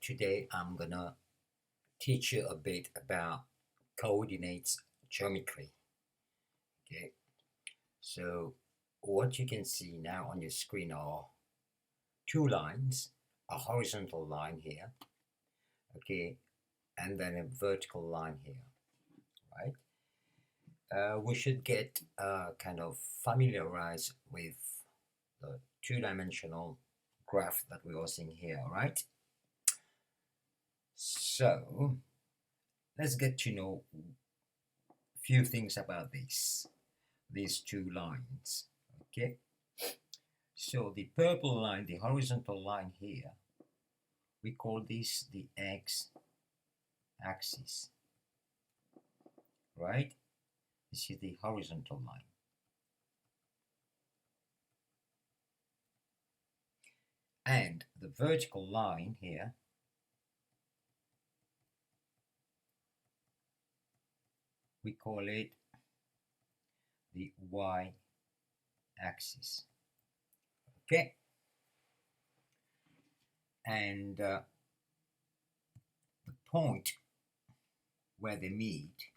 Today I'm gonna teach you a bit about coordinates geometry. Okay, so what you can see now on your screen are two lines, a horizontal line here, okay, and then a vertical line here, right? We should get kind of familiarized with the two-dimensional graph that we are seeing here, right? So let's get to know a few things about these two lines. Okay, so the purple line, the horizontal line here, we call this the x-axis, right? This is the horizontal line. And the vertical line here, we call it the y-axis. Okay, and the point where they meet,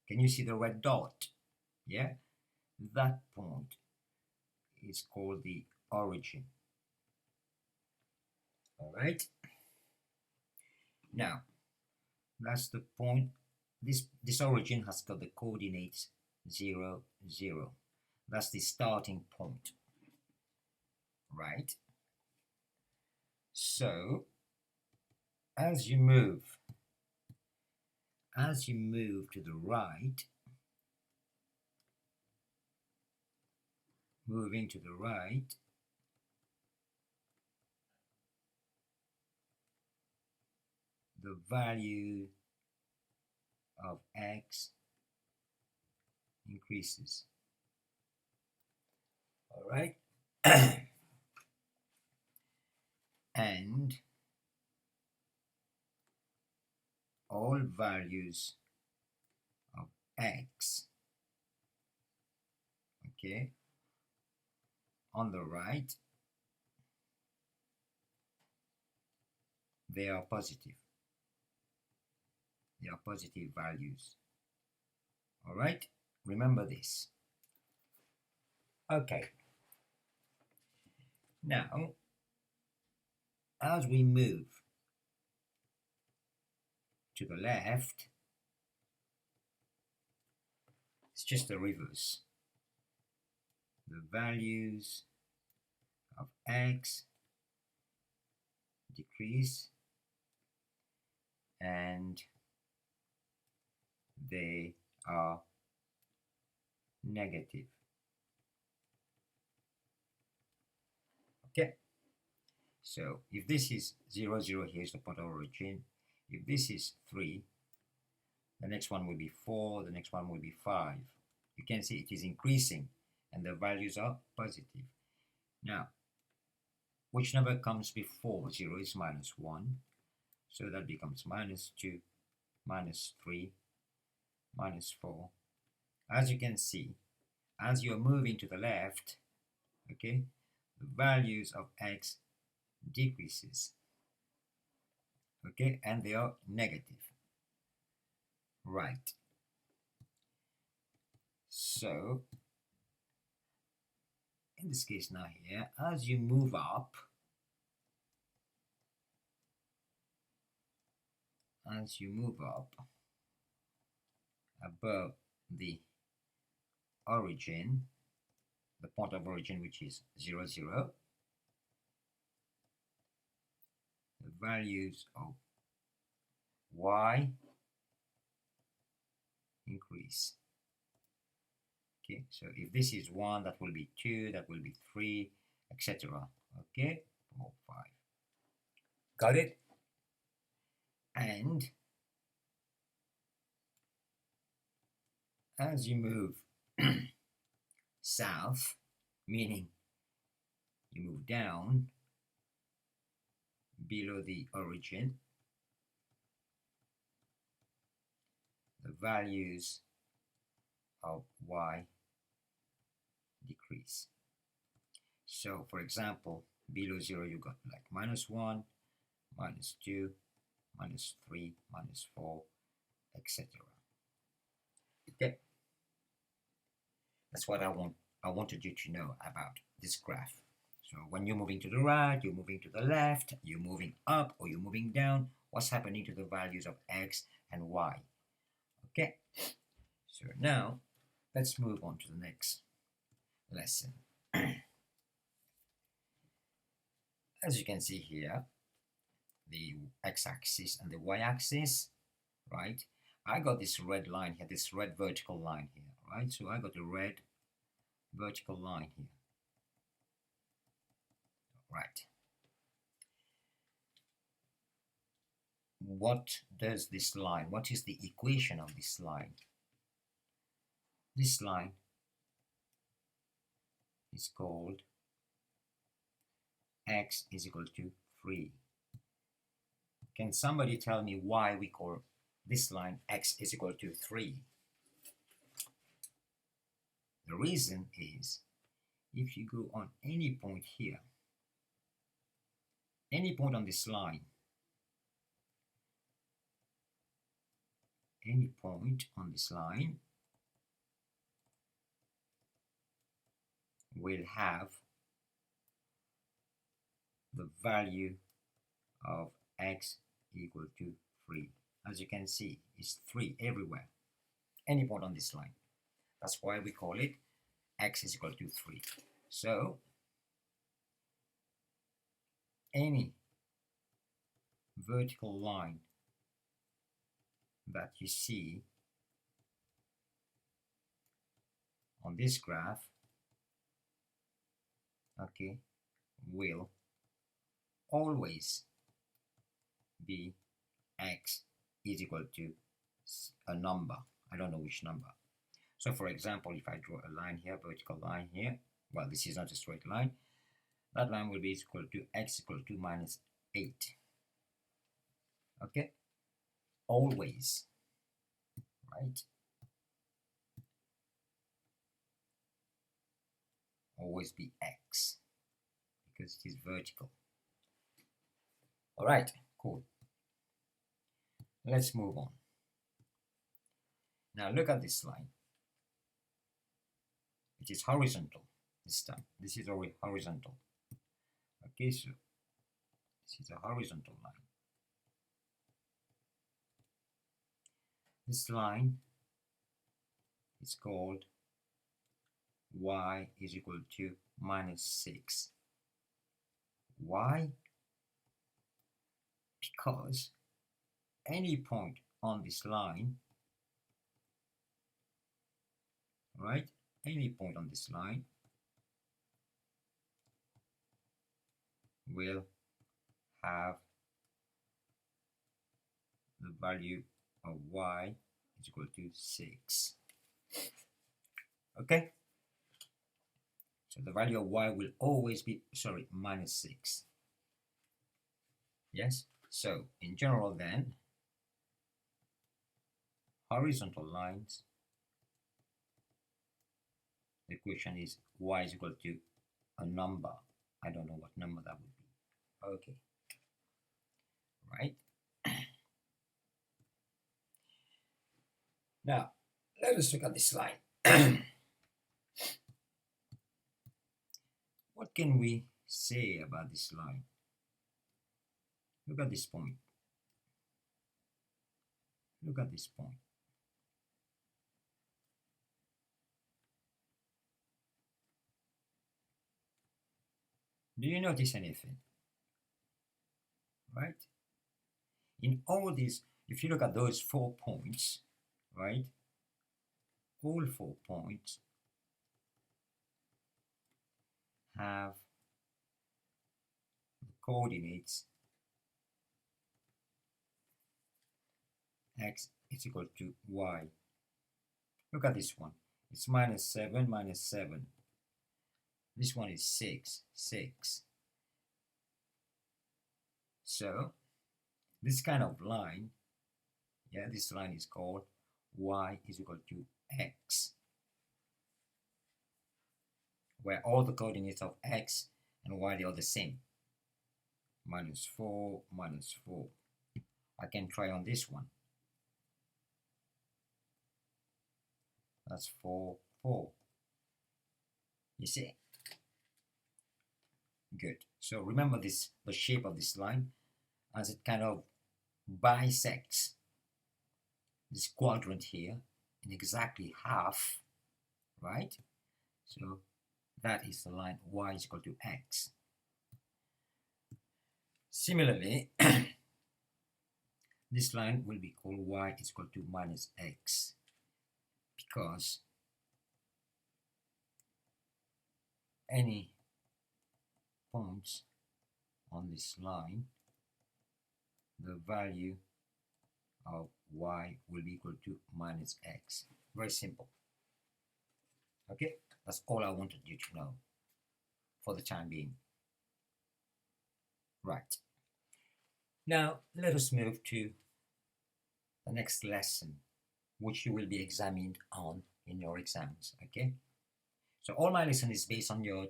can you see the red dot? Yeah, that point is called the origin. All right, now that's the point. This origin has got the coordinates 0, 0. That's the starting point, right? So as you move to the right, moving to the right, the value of x increases. All right. And all values of x, okay, on the right, they are positive. They are positive values. All right, remember this. Okay, now as we move to the left, it's just the reverse. The values of x decrease and they are negative. Okay, so if this is 0, 0, here's the point of origin. If this is 3, the next one will be 4, the next one will be 5. You can see it is increasing and the values are positive. Now, which number comes before 0 is -1, so that becomes -2, -3, -4. As you can see, as you're moving to the left, okay, the values of x decreases, okay, and they are negative, right? So in this case now here, as you move up, above the origin, the point of origin, which is 0, 0, the values of y increase. Okay, so if this is 1, that will be 2, that will be 3, etc. Okay, 4, 5. Got it? And as you move south, meaning you move down below the origin, the values of y decrease. So for example, below 0 you got like -1, minus 2, minus 3, minus 4, etc. Okay, that's what I wanted you to know about this graph. So when you're moving to the right, you're moving to the left, you're moving up or you're moving down, what's happening to the values of x and y? Okay, so now let's move on to the next lesson. As you can see here, the x-axis and the y-axis, right? I got this red line here, this red vertical line here, right? So I got a red vertical line here, right? What does this line, what is the equation of this line? This line is called x is equal to 3. Can somebody tell me why we call this line x is equal to 3? The reason is, if you go on any point here, any point on this line, any point on this line will have the value of x equal to 3. As you can see, it's 3 everywhere, any point on this line. That's why we call it x is equal to 3. So any vertical line that you see on this graph, okay, will always be x is equal to a number. I don't know which number. So for example, if I draw a line here, vertical line here, well, this is not a straight line, that line will be equal to x equal to minus 8. Okay, always, right? Always be x because it is vertical. All right, cool. Let's move on. Now look at this line. It is horizontal this time. This is already horizontal. Okay, so this is a horizontal line. This line is called y is equal to minus 6. Why? Because any point on this line, right? Any point on this line will have the value of y is equal to 6. Okay? So the value of y will always be, sorry, minus 6. Yes? So in general then, horizontal lines, the equation is y is equal to a number. I don't know what number that would be. Okay. Right? Now, let us look at this line. What can we say about this line? Look at this point. Look at this point. Do you notice anything? Right? In all these, if you look at those 4 points, right? All 4 points have the coordinates x is equal to y. Look at this one. It's minus 7, minus 7. This one is 6, 6. So, this kind of line, yeah, this line is called y is equal to x, where all the coordinates of x and y, they are the same. minus 4, minus 4. I can try on this one. That's 4, 4. You see? Good. So remember this, the shape of this line, as it kind of bisects this quadrant here in exactly half, right? So that is the line y is equal to x. Similarly, this line will be called y is equal to minus x, because any points on this line, the value of y will be equal to minus x. Very simple. Okay, that's all I wanted you to know for the time being. Right. Now let us move to the next lesson, which you will be examined on in your exams. Okay, so all my lesson is based on your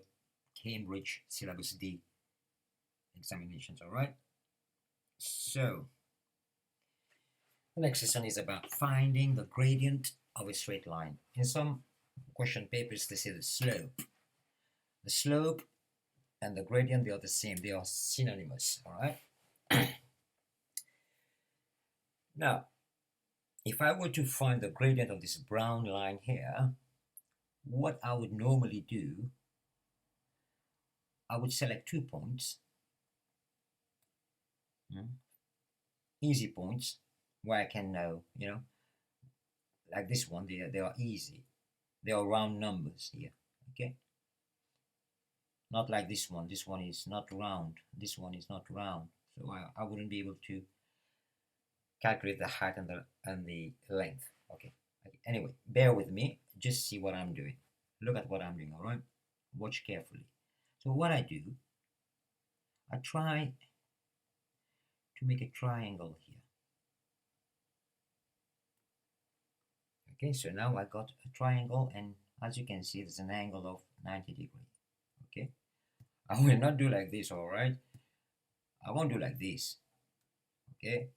Cambridge Syllabus D examinations. All right, so the next lesson is about finding the gradient of a straight line. In some question papers they say the slope and the gradient, they are the same, they are synonymous. All right. Now, if I were to find the gradient of this brown line here, what I would normally do, I would select 2 points, easy points, where I can know, you know, like this one, they are easy. They are round numbers here, okay? Not like this one is not round, this one is not round, so I wouldn't be able to calculate the height and the length. Okay. Anyway, bear with me, just see what I'm doing. Look at what I'm doing, all right? Watch carefully. So what I do, I try to make a triangle here. Okay, so now I got a triangle, and as you can see, there's an angle of 90 degrees. Okay, I will not do like this, all right? I won't do like this. Okay,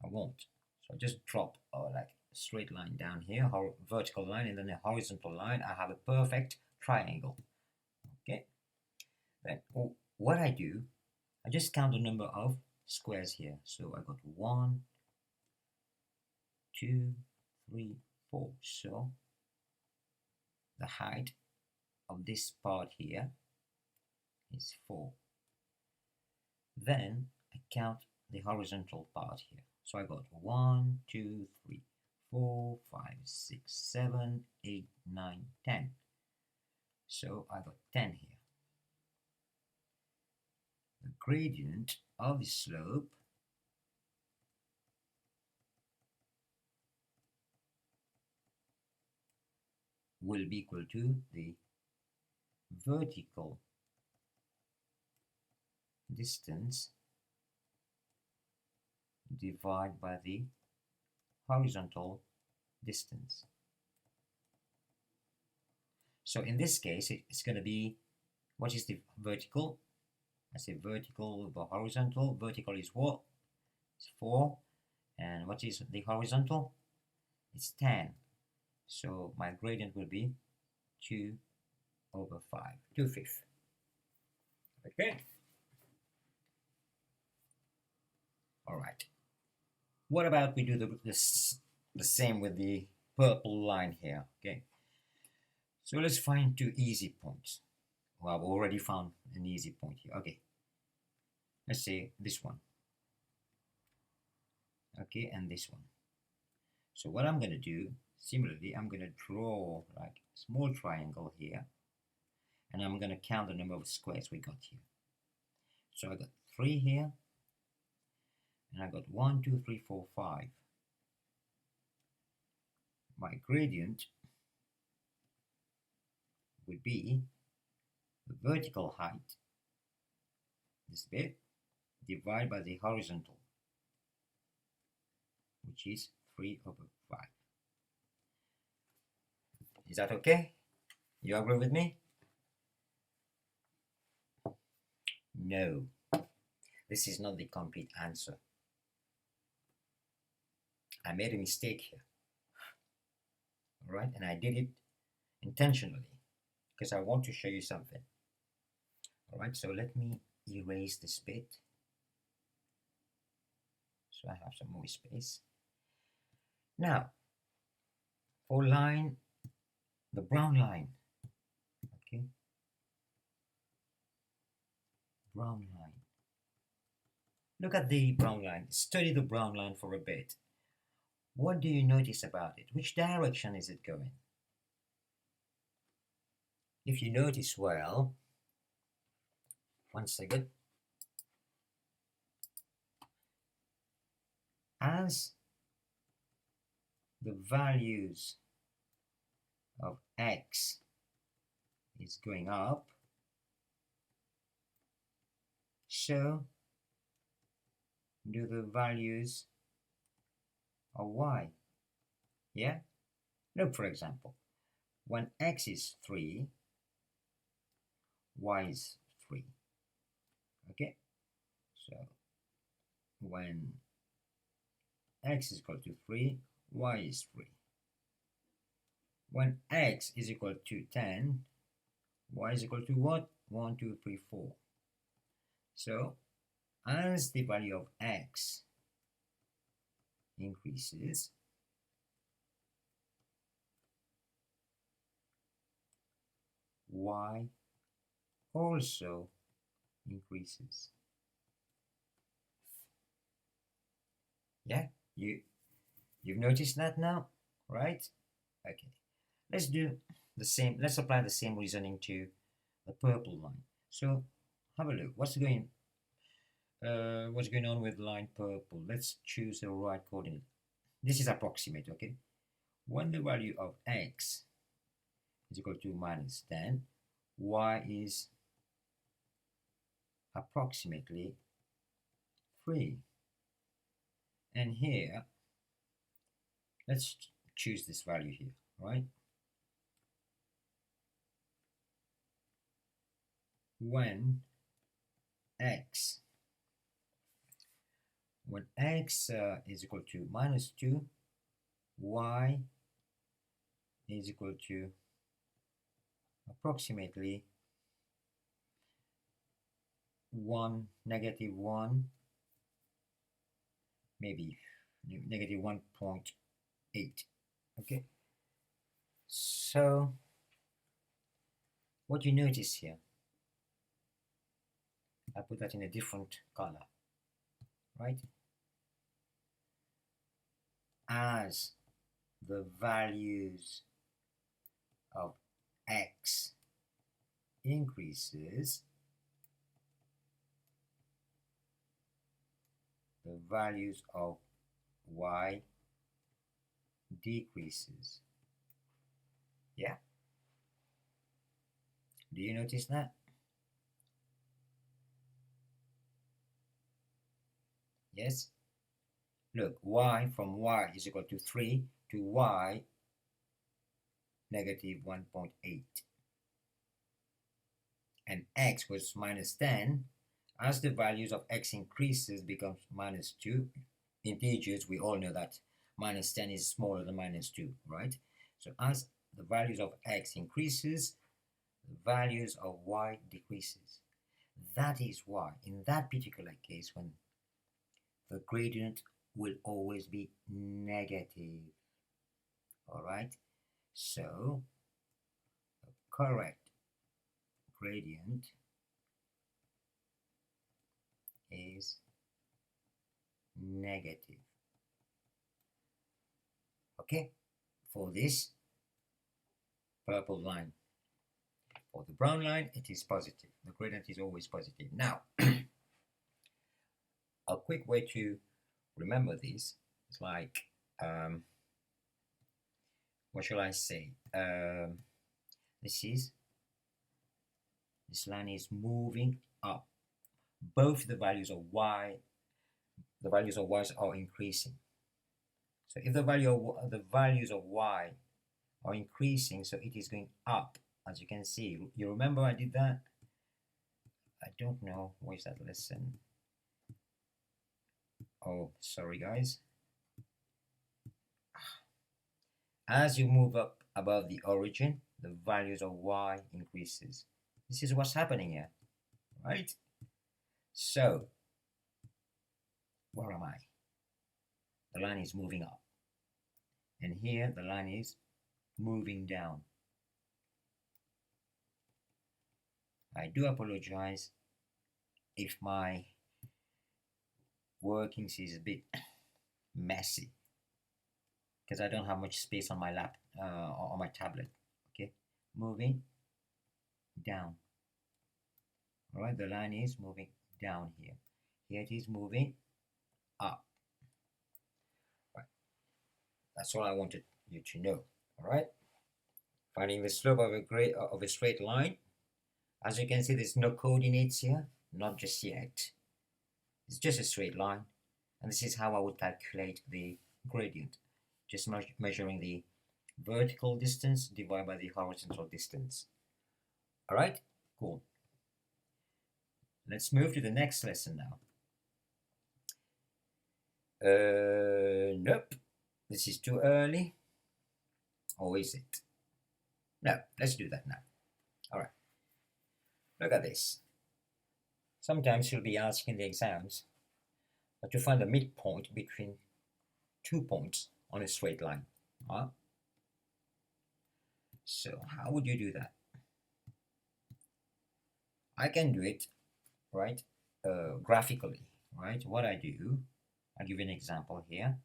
I won't. So just drop like a straight line down here, vertical line, and then a horizontal line. I have a perfect triangle. Okay, then what I do, I just count the number of squares here. So I got 1, 2, 3, 4. So the height of this part here is 4. Then I count the horizontal part here. So I got 1, 2, 3, 4, 5, 6, 7, 8, 9, 10. So I got 10 here. The gradient of the slope will be equal to the vertical distance divided by the horizontal distance. So in this case, it's going to be, what is the vertical? I say vertical over horizontal. Vertical is what? It's 4. And what is the horizontal? It's 10. So my gradient will be 2 over 5, 2/5. Okay. All right. What about we do the same with the purple line here? Okay. So let's find 2 easy points. Well, I've already found an easy point here. Okay. Let's say this one. Okay, and this one. So what I'm going to do, similarly, I'm going to draw like a small triangle here, and I'm going to count the number of squares we got here. So I got 3 here, and I got 1, 2, 3, 4, 5. My gradient would be the vertical height, this bit, divided by the horizontal, which is 3 over 5. Is that okay? You agree with me? No. This is not the complete answer. I made a mistake here. All right, and I did it intentionally because I want to show you something. All right, so let me erase this bit so I have some more space. Now, for line, the brown line, okay, brown line. Look at the brown line. Study the brown line for a bit. What do you notice about it? Which direction is it going? If you notice well, one second, as the values of x is going up, so do the values of y. Yeah? Look, for example, when x is 3, y is 3. Okay? So when x is equal to 3, y is 3. When x is equal to 10, y is equal to what? 1, 2, 3, 4. So as the value of x increases, y also increases. Yeah, you've noticed that now, right? Okay, let's do the same. Let's apply the same reasoning to the purple line. So have a look. What's going on with line purple? Let's choose the right coordinate. This is approximate, okay? When the value of x is equal to minus 10, y is approximately 3. And here, let's choose this value here, right? When x is equal to minus 2, y is equal to approximately 1, negative 1, maybe negative 1.8. Okay, so what you notice here, I put that in a different color, right? As the values of x increases, the values of y decreases. Yeah? Do you notice that? Yes? Look, y from y is equal to 3 to y negative 1.8. And x was minus 10. As the values of x increases, becomes minus 2. Integers, we all know that minus 10 is smaller than minus 2, right? So as the values of x increases, the values of y decreases. That is why, in that particular case, when the gradient will always be negative. All right? So, the correct gradient is negative. Okay? For this purple line. For the brown line, it is positive. The gradient is always positive. Now, a quick way to remember this is like, what shall I say? This line is moving up. Both the values of y are increasing. So if the values of y are increasing, so it is going up. As you can see, you remember I did that? I don't know, where's that lesson? Oh, sorry guys. As you move up above the origin, the values of y increases. This is what's happening here, right? So, where am I? The line is moving up. And here the line is moving down. I do apologize if my workings is a bit messy because I don't have much space on my lap on my tablet. Okay, moving down. All right, the line is moving down here. Here it is moving up. Right. That's all I wanted you to know. All right, finding the slope of a straight line. As you can see, there's no coordinates here, not just yet. It's just a straight line, and this is how I would calculate the gradient. Just measuring the vertical distance divided by the horizontal distance. All right, cool. Let's move to the next lesson now. Nope, this is too early. Or is it? No, let's do that now. All right, look at this. Sometimes you'll be asking the exams to find the midpoint between 2 points on a straight line. So how would you do that? I can do it, right, graphically, right? What I do, I'll give you an example here.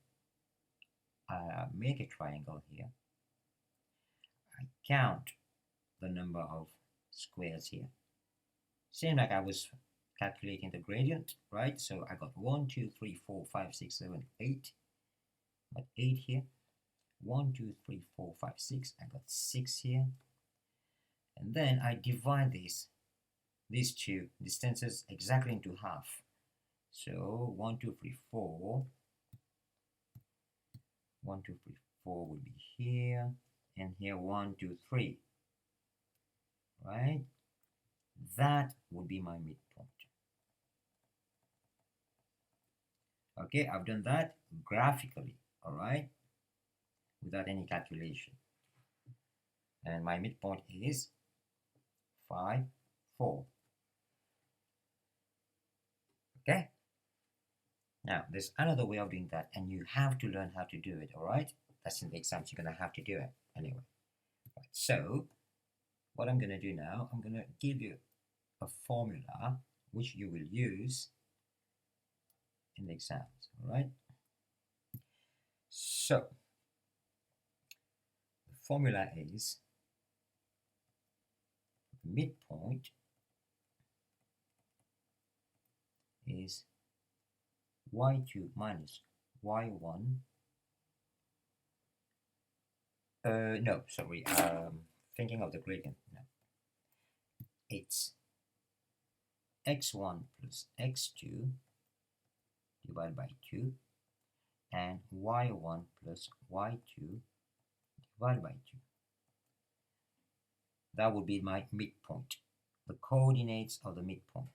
I make a triangle here. I count the number of squares here. Same like I was calculating the gradient, right? So I got 1, 2, 3, 4, 5, 6, 7, 8. Got 8 here. 1, 2, 3, 4, 5, 6. I got 6 here. And then I divide these two distances exactly into half. So 1, 2, 3, 4. 1, 2, 3, 4 will be here. And here 1, 2, 3. Right? That would be my midpoint. Okay, I've done that graphically, all right, without any calculation. And my midpoint is 5, 4. Okay? Now, there's another way of doing that, and you have to learn how to do it, all right? That's in the exams, you're going to have to do it anyway. Right, so, what I'm going to do now, I'm going to give you a formula which you will use in the exams, all right? So, the formula is midpoint is y2 minus y1. No, sorry, thinking of the gradient. No. It's x1 plus x2 divided by 2 and y1 plus y2 divided by 2. That would be my midpoint, the coordinates of the midpoint.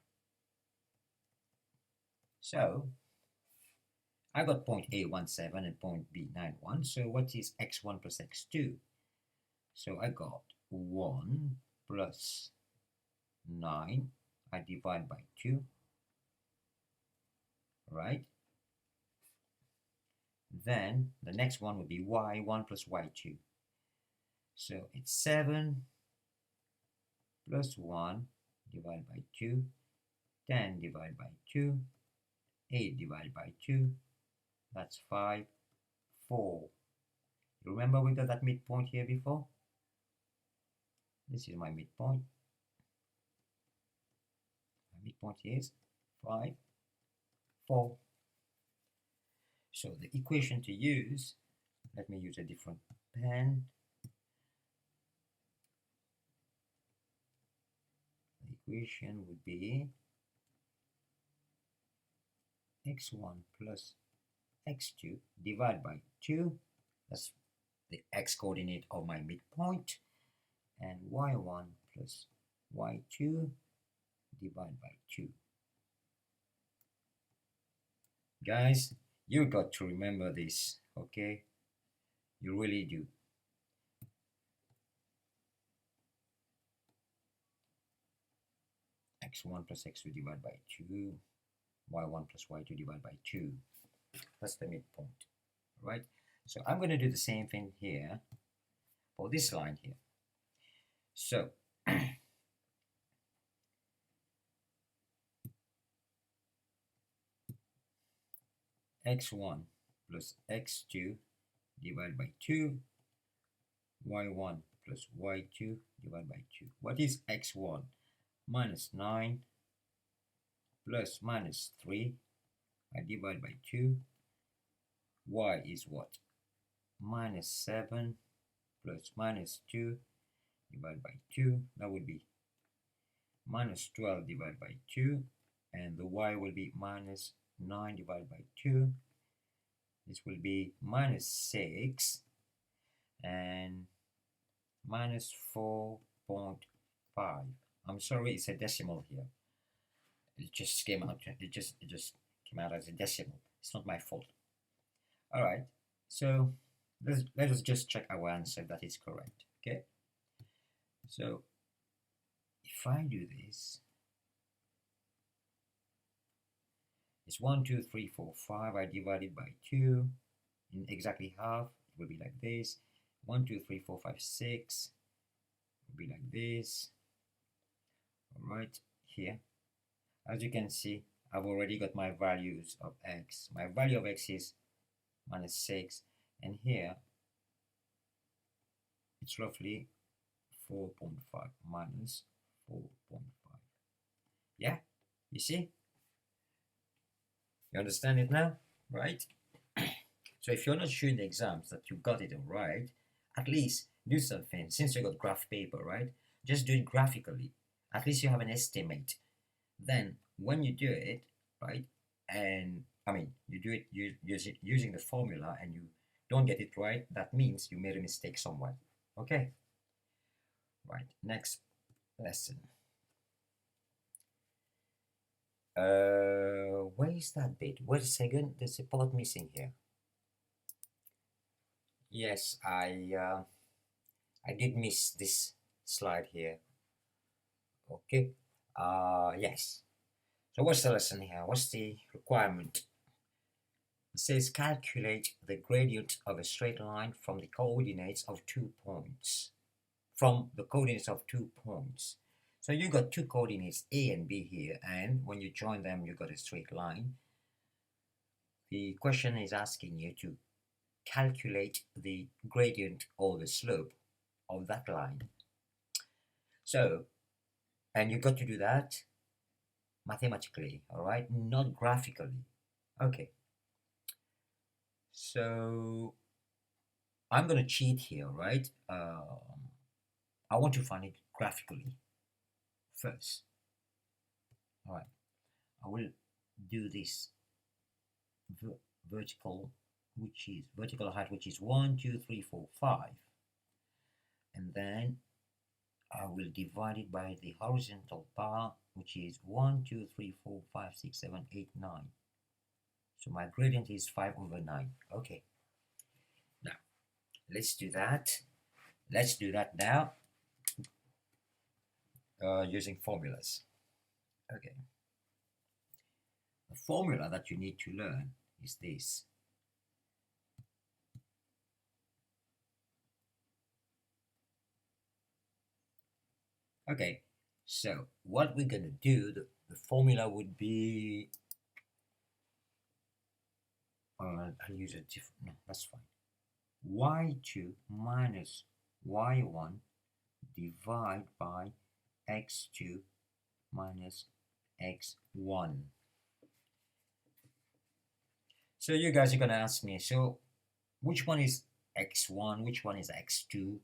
So I got point A 17 and point B 91. So what is x1 plus x2? So I got 1 plus 9. I divide by 2. Right? Then the next one would be y1 plus y2. So it's 7 plus 1 divided by 2, 10 divided by 2, 8 divided by 2, that's 5, 4. Remember we got that midpoint here before? This is my midpoint. My midpoint is 5, 4. So the equation to use, let me use a different pen. The equation would be x1 plus x2 divided by 2, that's the x coordinate of my midpoint, and y1 plus y2 divided by 2. Guys, you got to remember this, okay? You really do. X1 plus x2 divided by 2, y1 plus y2 divided by 2. That's the midpoint, right? So I'm going to do the same thing here for this line here. So x1 plus x2 divided by 2, y1 plus y2 divided by 2. What is x1? Minus 9 plus minus 3, I divide by 2. Y is what? Minus 7 plus minus 2 divided by 2. That would be minus 12 divided by 2. And the y will be minus 9 divided by 2. This will be minus 6 and minus 4.5. I'm sorry, it's a decimal here. It just came out. It just came out as a decimal. It's not my fault. All right. So let us just check our answer that is correct. Okay. So if I do this, it's 1, 2, 3, 4, 5. I divide it by 2 in exactly half. It will be like this. 1, 2, 3, 4, 5, 6. It will be like this. All right. Here, as you can see, I've already got my values of x. My value of x is minus 6, and here it's roughly 4.5 minus 4.5. Yeah, you see? You understand it now, right? So if you're not sure in the exams that you got it right, at least do something. Since you got graph paper, right? Just do it graphically. At least you have an estimate. Then when you do it, right, and I mean you do it using the formula and you don't get it right, that means you made a mistake somewhere. Okay, right, next lesson. Where is that bit? Wait a second, there's a part missing here. Yes, I did miss this slide here. Okay, yes. So what's the lesson here? What's the requirement? It says calculate the gradient of a straight line from the coordinates of 2 points. From the coordinates of 2 points. So you got 2 coordinates A and B here, and when you join them, you got a straight line. The question is asking you to calculate the gradient or the slope of that line. So, and you got to do that mathematically, all right, not graphically. Okay. So I'm going to cheat here, right? I want to find it graphically first. All right. I will do this vertical, which is vertical height, which is 1, 2, 3, 4, 5. And then I will divide it by the horizontal bar, which is 1, 2, 3, 4, 5, 6, 7, 8, 9. So my gradient is 5/9. Okay. Now, let's do that. Let's do that now using formulas. Okay. The formula that you need to learn is this. Okay, so what we're going to do, the formula would be, I'll use a different, no, that's fine. y2 minus y1 divide by x2 minus x1. So you guys are going to ask me, so which one is x1, which one is x2?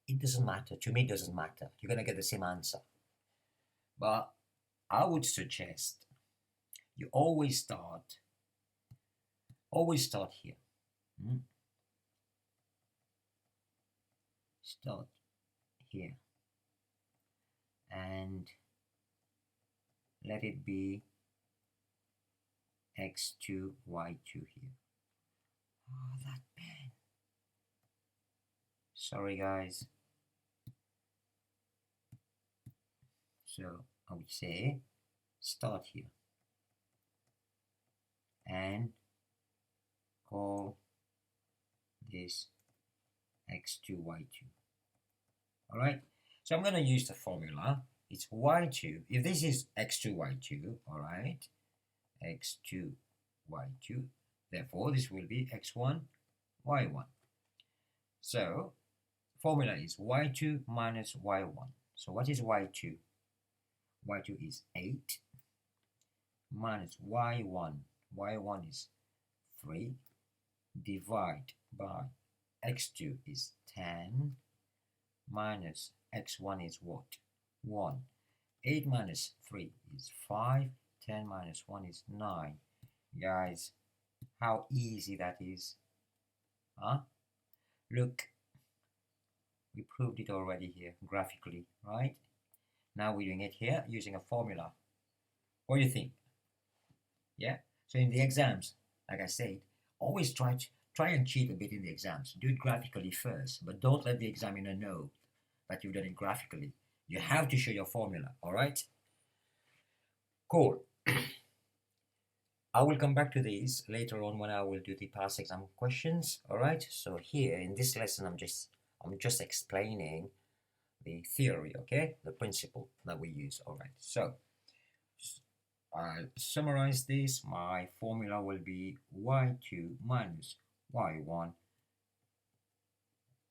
It doesn't matter. To me, it doesn't matter. You're going to get the same answer. But I would suggest you always start here. Start here. And let it be x2, y2 here. Oh, that pen. Sorry guys. So I would say start here and call this x2, y2. All right, so I'm going to use the formula. It's y2. If this is x2, y2, all right, x2, y2, therefore this will be x1, y1. So formula is y2 minus y1. So what is y2? y2 is 8 minus y1. y1 is 3. Divide by x2 is 10 minus x1 is what? 1. 8 minus 3 is 5. 10 minus 1 is 9. Guys, how easy that is. Huh? Look, we proved it already here graphically, right? Now we're doing it here using a formula. What do you think? Yeah? So in the exams, like I said, always try and cheat a bit in the exams. Do it graphically first, but don't let the examiner know that you've done it graphically. You have to show your formula, all right? Cool. I will come back to these later on when I will do the past exam questions, all right? So here in this lesson, I'm just explaining the theory, okay? The principle that we use, all right? So I'll summarize this. My formula will be y2 minus y1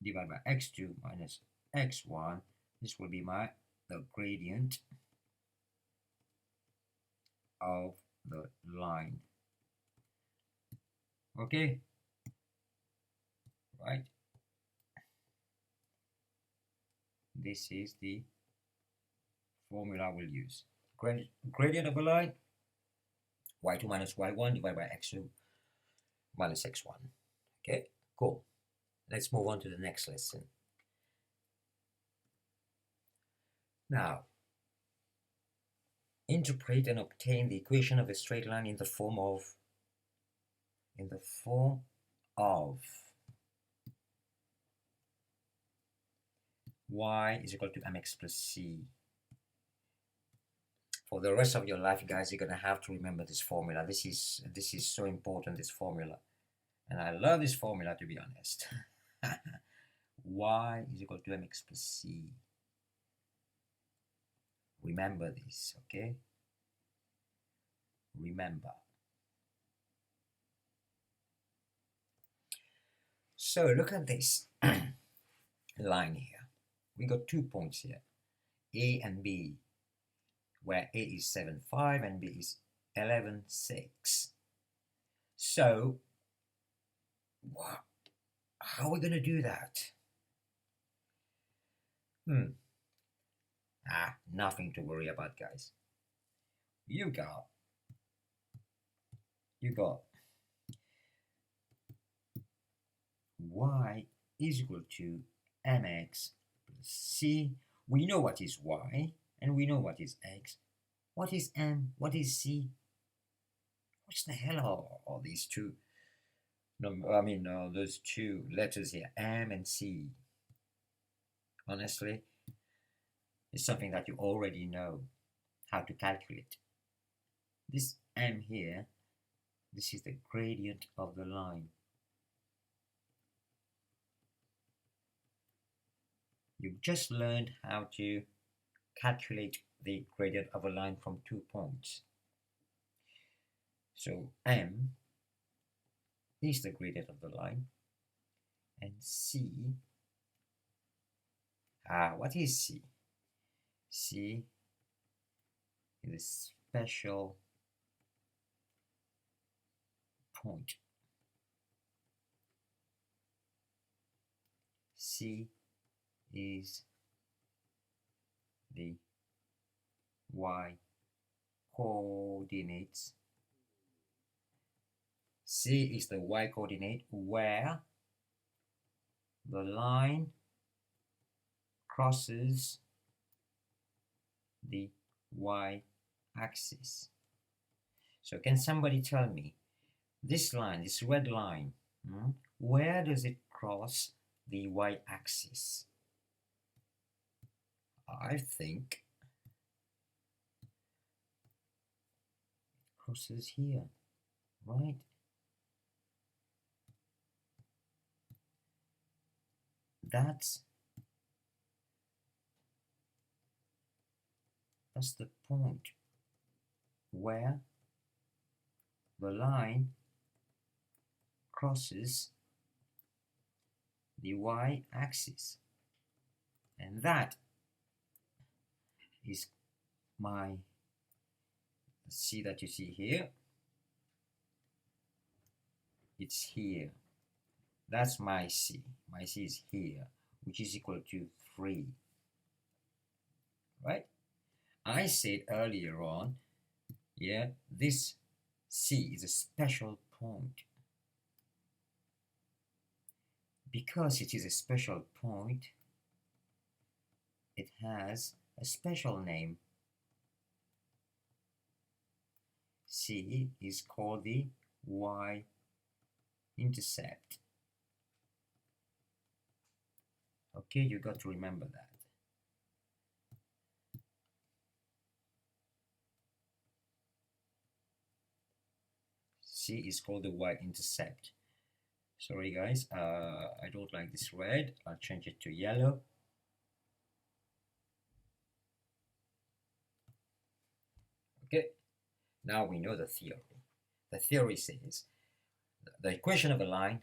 divided by x2 minus x1. This will be the gradient of the line. Okay, right? This is the formula we'll use. Gradient of a line, y2 minus y1 divided by x2 minus x1. Okay, cool. Let's move on to the next lesson. Now, interpret and obtain the equation of a straight line in the form of y is equal to mx plus c. For the rest of your life, guys, you're gonna have to remember this formula. This is so important, this formula, and I love this formula, to be honest. Y is equal to mx plus c. Remember this, okay? Remember. So look at this line here. We got 2 points here, A and B, where A is 7, 5 and B is 11, 6. So how are we going to do that? Nothing to worry about, guys. You got y is equal to mx plus c. We know what is y and we know what is x. What is m? What is c? What the hell are all these two? Those two letters here, m and c. Honestly, it's something that you already know how to calculate. This m here, this is the gradient of the line. You've just learned how to calculate the gradient of a line from 2 points. So m is the gradient of the line, and c, what is c? C is a special point. C is the y coordinates. C is the y coordinate where the line crosses the y axis. So can somebody tell me, this line, this red line, where does it cross the y-axis? I think it crosses here, right? That's the point where the line crosses the y-axis, and that is my C that you see here. It's here. That's my C. My C is here, which is equal to 3. Right? I said earlier on, yeah, this C is a special point. Because it is a special point, it has a special name. C is called the y-intercept. Okay, you got to remember that. C is called the y-intercept. Sorry guys, I don't like this red. I'll change it to yellow. Okay, now we know the theory. The theory says the equation of a line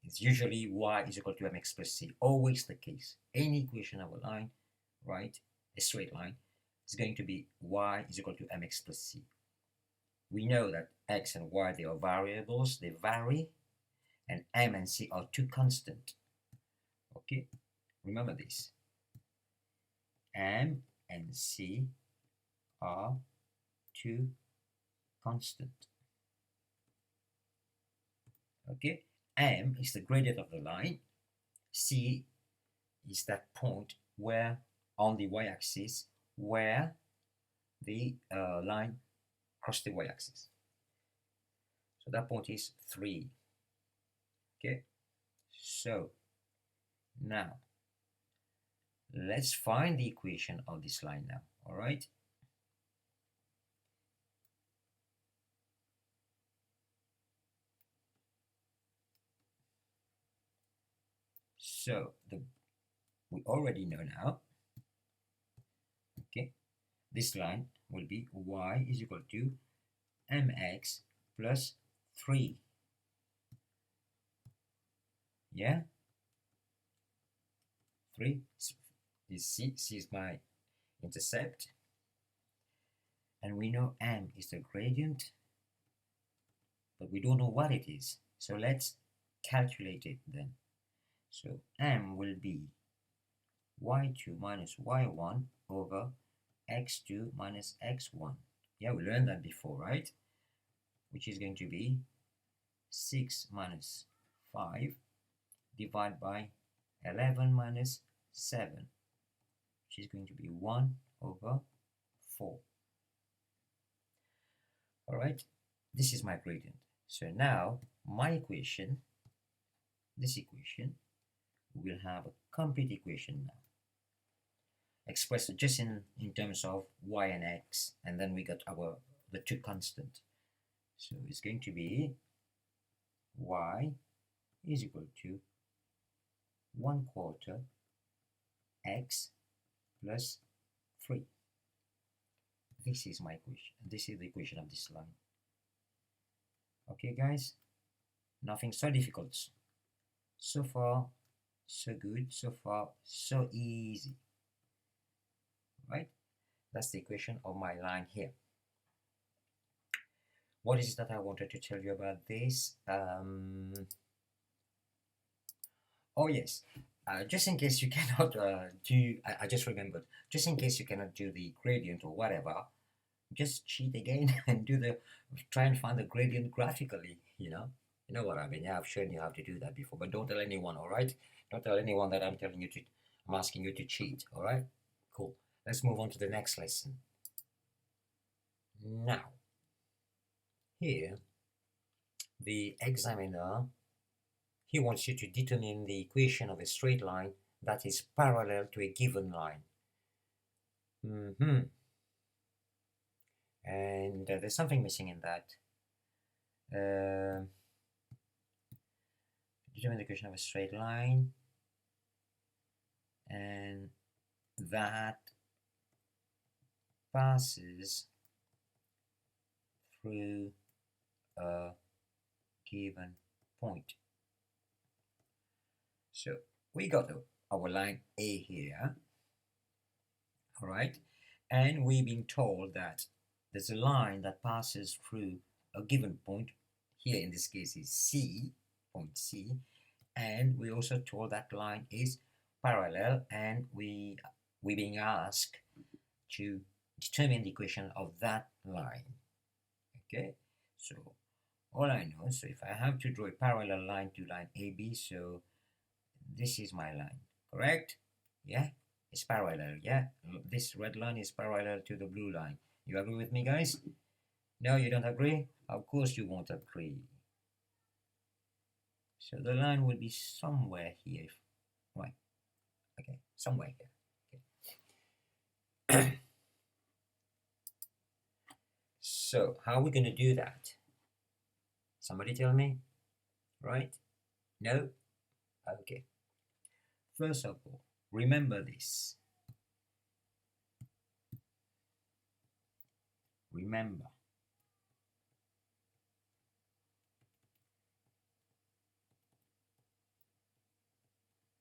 is usually y is equal to mx plus c. Always the case. Any equation of a line, right, a straight line, is going to be y is equal to mx plus c. We know that x and y, they are variables, they vary, and m and c are two constant. Okay, remember this. M and c are two constant. Okay, m is the gradient of the line. C is that point where on the y-axis where the line crosses the y-axis. So that point is 3. Okay, so now let's find the equation of this line now. All right. So we already know now, okay, this line will be y is equal to mx plus 3. Yeah? 3 is C is my intercept. And we know m is the gradient, but we don't know what it is. So let's calculate it then. So m will be y2 minus y1 over x2 minus x1. Yeah, we learned that before, right? Which is going to be 6 minus 5 divided by 11 minus 7, which is going to be 1 over 4. All right, this is my gradient. So now my equation, this equation, we will have a complete equation now, expressed just in terms of y and x, and then we got the two constant. So it's going to be y is equal to 1/4 x plus 3. This is my equation. This is the equation of this line. Okay, guys, nothing so difficult. So far, so good. So far, so easy. Right? That's the equation of my line here. What is it that I wanted to tell you about this? Oh yes, just in case you cannot do, I just remembered, just in case you cannot do the gradient or whatever, just cheat again and try and find the gradient graphically, you know what I mean. Yeah, I've shown you how to do that before, but don't tell anyone, all right? Don't tell anyone that I'm asking you to cheat, all right? Cool. Let's move on to the next lesson. Now, here the examiner, he wants you to determine the equation of a straight line that is parallel to a given line. And there's something missing in that. Determine the equation of a straight line and that passes through a given point. So we got our line A here, all right, and we've been told that there's a line that passes through a given point. Here in this case is C, point C, and we also told that line is parallel, and we're being asked to determine the equation of that line. Okay, so all I know, so if I have to draw a parallel line to line AB, so this is my line, correct? Yeah, it's parallel. Yeah, this red line is parallel to the blue line. You agree with me, guys? No, you don't agree? Of course you won't agree. So the line will be somewhere here, right? Okay, somewhere here. Okay. So how are we going to do that? Somebody tell me, right? No? Okay. First of all, remember this. Remember.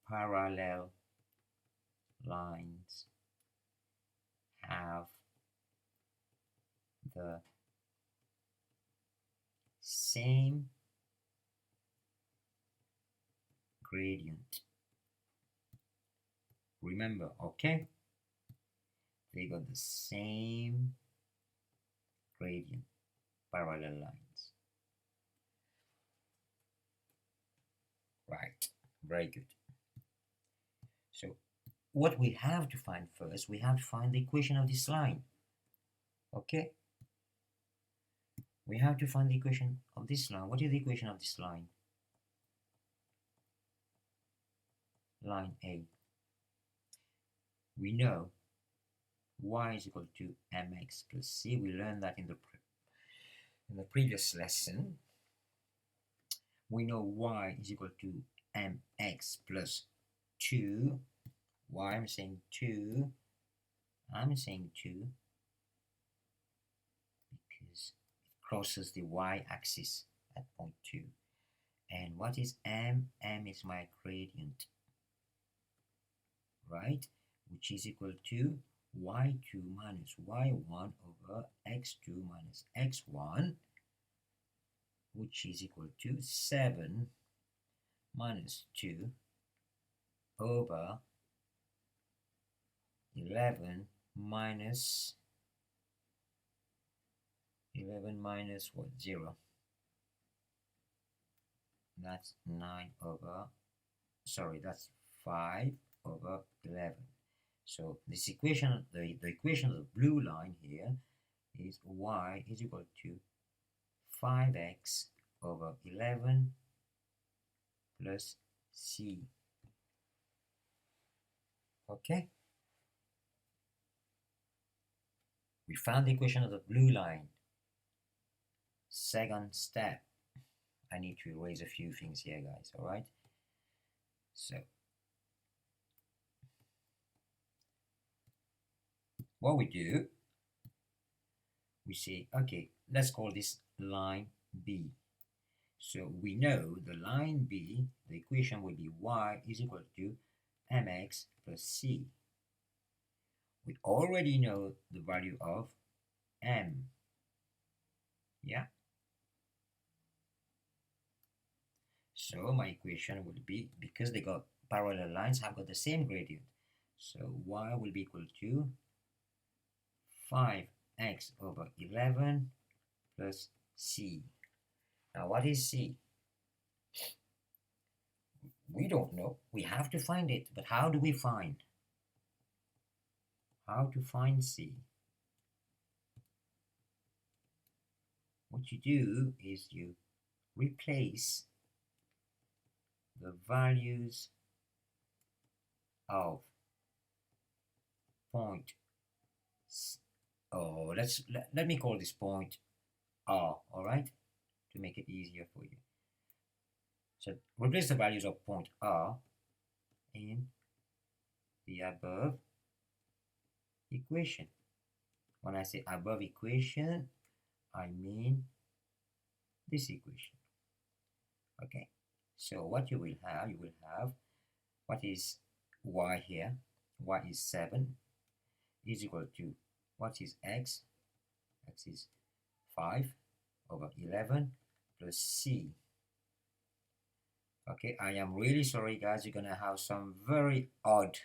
Parallel lines have the same gradient. Remember, okay? They got the same gradient, parallel lines. Right, very good. So what we have to find first, we have to find the equation of this line. Okay? We have to find the equation of this line. What is the equation of this line? Line A. We know y is equal to mx plus c. We learned that in the previous lesson. We know y is equal to mx plus 2. Why I'm saying 2? I'm saying 2 because it crosses the y-axis at point 2. And what is m? M is my gradient, right? Which is equal to y2 minus y1 over x2 minus x1, which is equal to 7 minus 2 over 11 minus what? 0. That's 9 over, sorry, that's 5 over 11. So this equation, the equation of the blue line here is y is equal to 5x over 11 plus c. Okay? We found the equation of the blue line. Second step. I need to erase a few things here, guys, alright? So, what we do, we say, okay, let's call this line B. So we know the line B, the equation will be y is equal to mx plus c. We already know the value of m. Yeah? So my equation will be, because they got parallel lines, have got the same gradient. So y will be equal to 5x over 11 plus c. Now what is c? We don't know. We have to find it. But how do we find? How to find c? what you do is you replace the values of point, oh, let me call this point R, all right, to make it easier for you. So replace the values of point R in the above equation. When I say above equation, I mean this equation. Okay, so what you will have what is y here? Y is 7 is equal to what is x? X is 5 over 11 plus c. Okay, I am really sorry guys, you're gonna have some very odd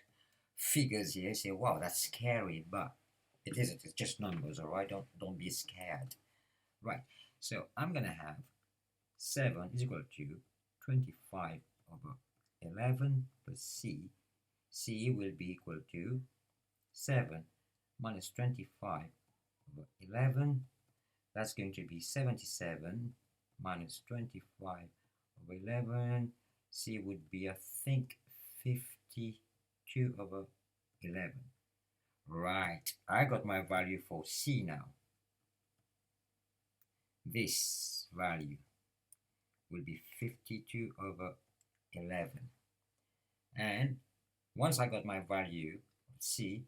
figures here. Say, wow, that's scary, but it isn't. It's just numbers, all right? Don't be scared. Right, so I'm gonna have 7 is equal to 25 over 11 plus c. C will be equal to 7 minus 25 over 11. That's going to be 77 minus 25 over 11. C would be, I think, 52 over 11. Right, I got my value for C now. This value will be 52 over 11. And once I got my value of C,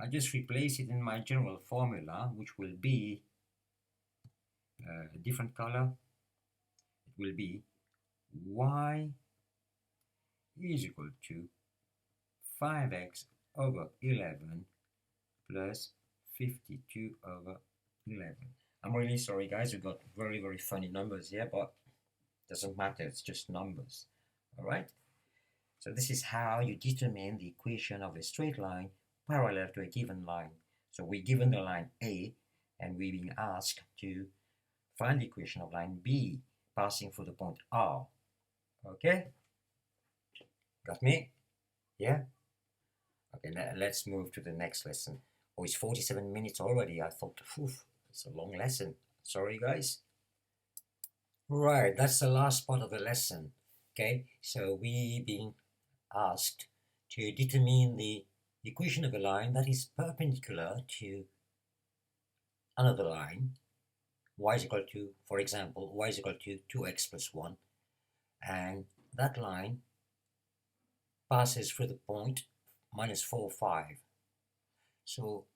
I just replace it in my general formula, which will be a different color. It will be y is equal to 5x over 11 plus 52 over 11. I'm really sorry guys, we got very, very funny numbers here, but it doesn't matter, it's just numbers. All right? So this is how you determine the equation of a straight line parallel to a given line. So we're given the line A, and we're being asked to find the equation of line B passing through the point R. Okay? Got me? Yeah? Okay, now let's move to the next lesson. Oh, it's 47 minutes already. I thought, it's a long lesson. Sorry, guys. Right, that's the last part of the lesson. Okay, so we've been asked to determine the equation of a line that is perpendicular to another line. Y is equal to, for example, y is equal to 2x plus 1. And that line passes through the point minus 4, 5. So,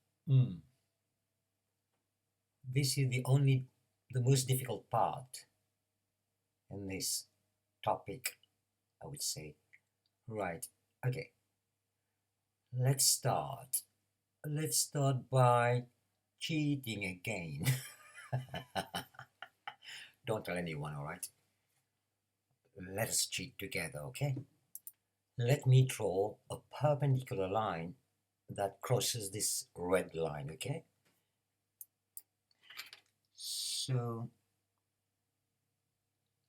this is the most difficult part in this topic, I would say. Right, okay. Let's start. Let's start by cheating again. Don't tell anyone, all right? Let us cheat together, okay? Let me draw a perpendicular line that crosses this red line, okay? So,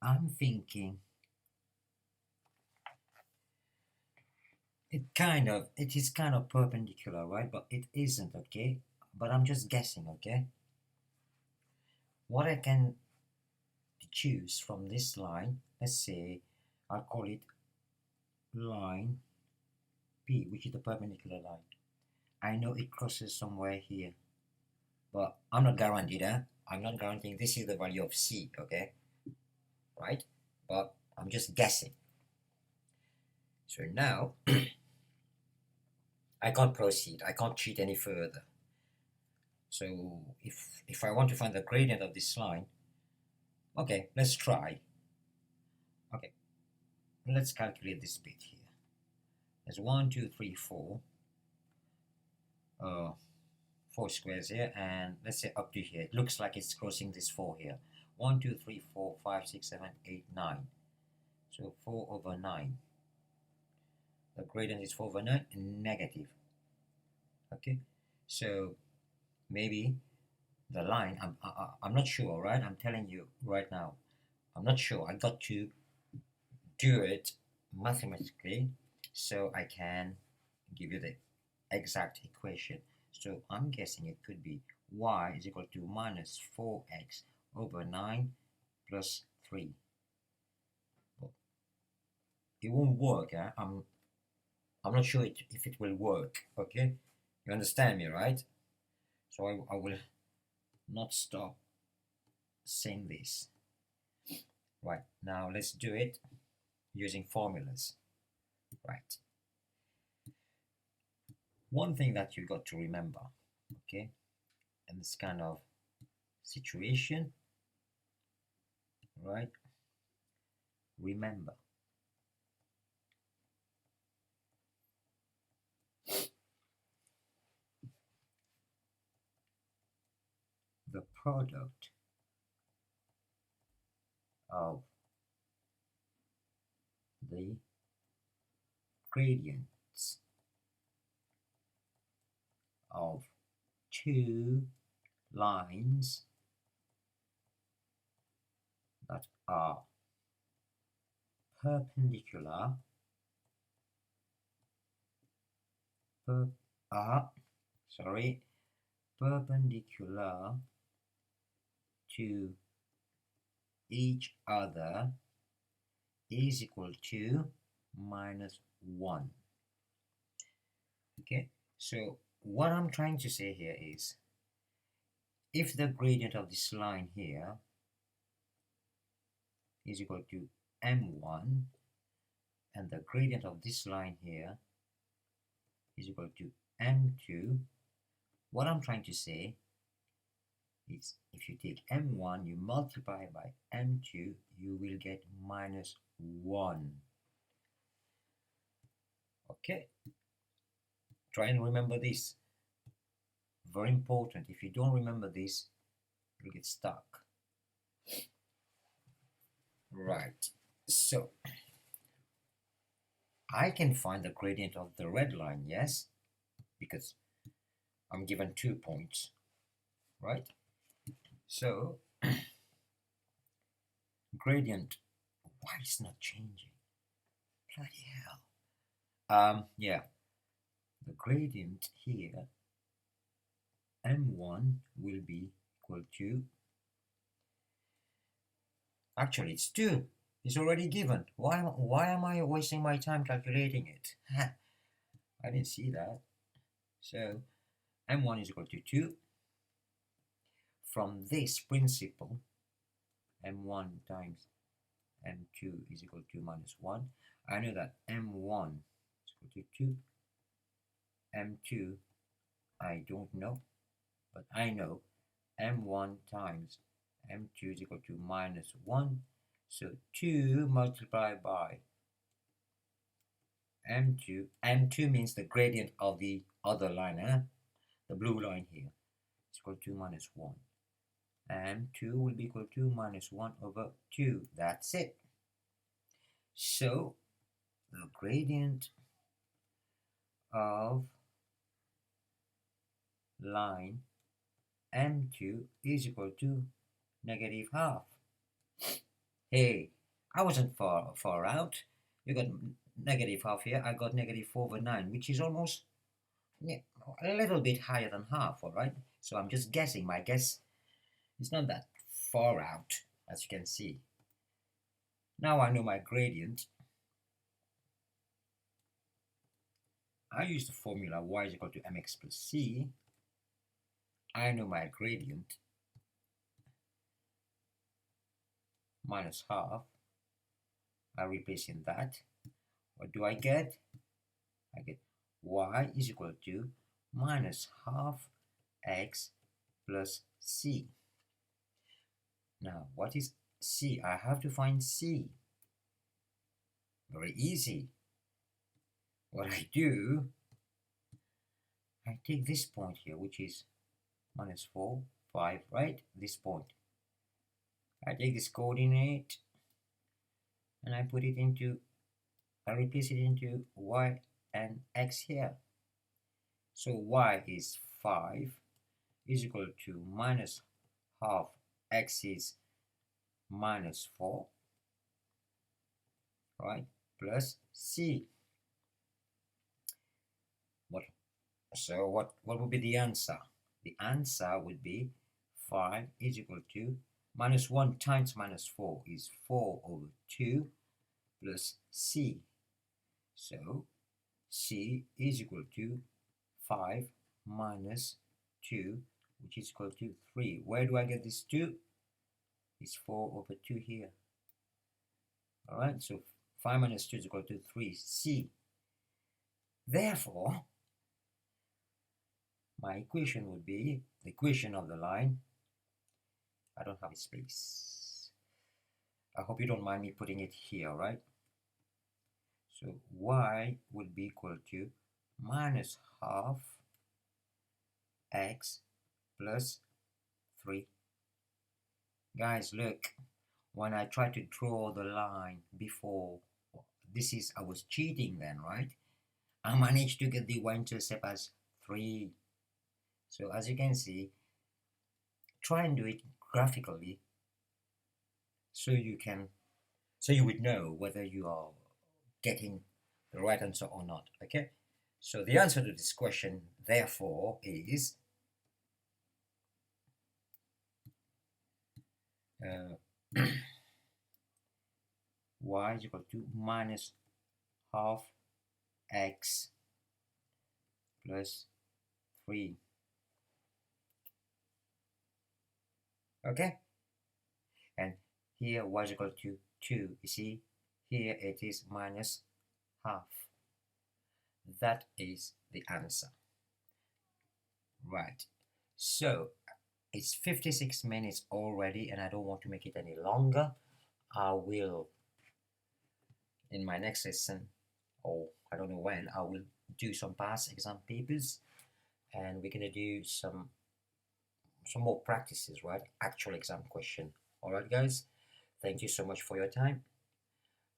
I'm thinking it is kind of perpendicular, right? But it isn't, okay? But I'm just guessing, okay? What I can choose from this line, let's say I'll call it line P, which is the perpendicular line. I know it crosses somewhere here, but I'm not guaranteed, huh? I'm not guaranteeing this is the value of C, okay? Right? But I'm just guessing. So now, I can't proceed. I can't cheat any further. So if I want to find the gradient of this line, okay, let's try. Okay, let's calculate this bit here. There's 1, 2, 3, 4. 4 squares here, and let's say up to here. It looks like it's crossing this 4 here. 1, 2, 3, 4, 5, 6, 7, 8, 9. So 4 over 9. The gradient is 4 over 9 and negative. Okay, so maybe the line, I'm not sure, right? I'm telling you right now, I'm not sure. I got to do it mathematically so I can give you the exact equation. So I'm guessing it could be y is equal to minus 4x over 9 plus 3. Well, it won't work. I'm not sure if it will work. Okay, you understand me, right? So I will not stop saying this. Right, now let's do it using formulas. Right. One thing that you got to remember, okay, in this kind of situation, right? Remember, the product of the gradients of two lines that are perpendicular perpendicular to each other is equal to -1. Okay, so what I'm trying to say here is, if the gradient of this line here is equal to m1 and the gradient of this line here is equal to m2, what I'm trying to say is, if you take m1, you multiply by m2, you will get -1. Okay, try and remember this. Very important. If you don't remember this, you'll get stuck. Right, so I can find the gradient of the red line, yes, because I'm given 2 points, right? So gradient, why it's not changing? Bloody hell. Yeah, the gradient here, m1 will be equal to, actually it's 2. It's already given. Why am I wasting my time calculating it? I didn't see that. So m1 is equal to 2. From this principle, m1 times m2 is equal to -1. I know that m1 is equal to 2. m2 I don't know, but I know m1 times m2 is equal to -1. So 2 multiplied by m2. m2 means the gradient of the other line, the blue line here, is equal to -1. And 2 will be equal to -1 over 2. That's it. So the gradient of line m2 is equal to -half. Hey, I wasn't far out. You got -half here. I got -4/9, which is almost, yeah, a little bit higher than half. All right. So I'm just guessing. My guess is not that far out, as you can see. Now I know my gradient. I use the formula y is equal to mx plus c. I know my gradient, -half. I replace in that. What do I get? I get y is equal to -half x plus c. Now, what is c? I have to find c. Very easy. What I do, I take this point here, which is -4, 5, right? This point. I take this coordinate and I put it into, I replace it into y and x here. So y is 5 is equal to -half x is -4, right, plus c. What would be the answer? The answer would be 5 is equal to Minus 1 times minus 4 is 4 over 2 plus c. So c is equal to 5 minus 2, which is equal to 3. Where do I get this 2? It's 4 over 2 here. Alright, so 5 minus 2 is equal to 3c. Therefore, my equation would be the equation of the line. I don't have a space. I hope you don't mind me putting it here, right? So y would be equal to minus half x plus 3. Guys, look, when I tried to draw the line before, I was cheating then, right? I managed to get the y-intercept as 3. So as you can see, try and do it graphically so you would know whether you are getting the right answer or not. Okay, so the answer to this question therefore is y is equal to minus half x plus 3. Okay, and here y is equal to 2. You see, here it is minus half. That is the answer. Right, so it's 56 minutes already and I don't want to make it any longer. I will, in my next lesson, or I don't know when, I will do some past exam papers and we're gonna do some more practices, right? Actual exam question. Alright guys, thank you so much for your time.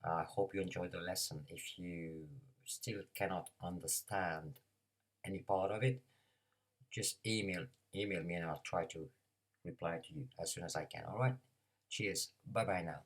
I hope you enjoyed the lesson. If you still cannot understand any part of it, just email me and I'll try to reply to you as soon as I can. Alright, cheers, bye bye now.